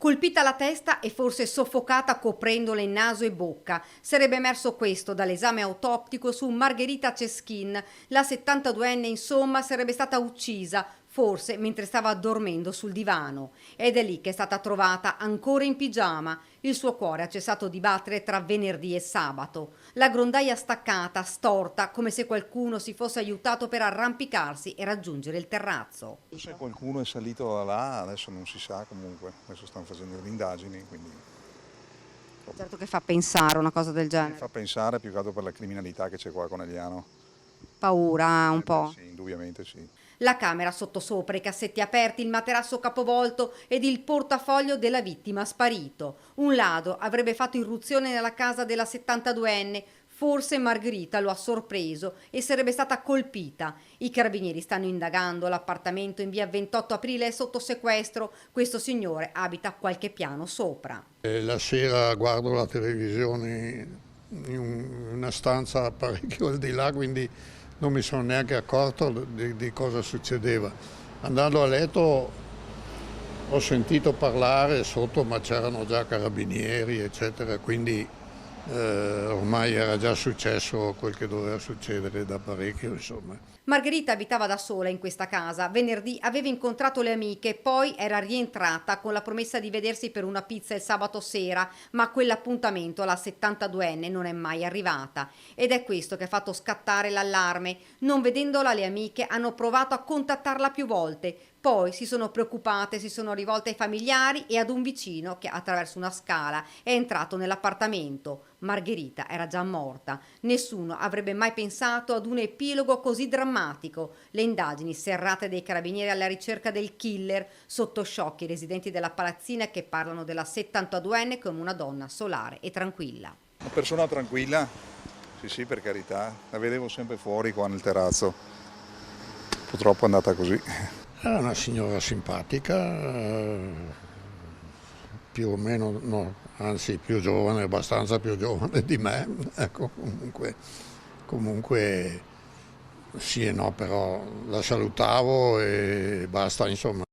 Colpita alla testa e forse soffocata coprendole il naso e bocca. Sarebbe emerso questo dall'esame autoptico su Margherita Ceschin. La 72enne, insomma, sarebbe stata uccisa, forse mentre stava dormendo sul divano. Ed è lì che è stata trovata ancora in pigiama. Il suo cuore ha cessato di battere tra venerdì e sabato. La grondaia staccata, storta, come se qualcuno si fosse aiutato per arrampicarsi e raggiungere il terrazzo. Se qualcuno è salito da là, adesso non si sa comunque, adesso stanno facendo le indagini, quindi Certo che fa pensare una cosa del mi genere. fa pensare più che altro per la criminalità che c'è qua a Conegliano. Paura un Beh, po'. sì, indubbiamente sì. La camera sottosopra, i cassetti aperti, il materasso capovolto ed il portafoglio della vittima sparito. Un ladro avrebbe fatto irruzione nella casa della 72enne. Forse Margherita lo ha sorpreso e sarebbe stata colpita. I carabinieri stanno indagando. L'appartamento in via 28 aprile è sotto sequestro. Questo signore abita qualche piano sopra. La sera guardo la televisione in una stanza parecchio al di là, quindi non mi sono neanche accorto di cosa succedeva. Andando a letto ho sentito parlare sotto, ma c'erano già carabinieri, eccetera, quindi ormai era già successo quel che doveva succedere da parecchio, insomma. Margherita abitava da sola in questa casa. Venerdì aveva incontrato le amiche, poi era rientrata con la promessa di vedersi per una pizza il sabato sera, ma quell'appuntamento la 72enne non è mai arrivata. Ed è questo che ha fatto scattare l'allarme. Non vedendola, le amiche hanno provato a contattarla più volte. Poi si sono preoccupate, si sono rivolte ai familiari e ad un vicino che attraverso una scala è entrato nell'appartamento. Margherita era già morta. Nessuno avrebbe mai pensato ad un epilogo così drammatico. Le indagini serrate dei carabinieri alla ricerca del killer, sotto shock i residenti della palazzina che parlano della 72enne come una donna solare e tranquilla. Una persona tranquilla, sì sì, per carità, la vedevo sempre fuori qua nel terrazzo, purtroppo è andata così. Era una signora simpatica, più o meno, no, anzi più giovane, abbastanza più giovane di me, ecco, comunque sì e no, però la salutavo e basta, insomma.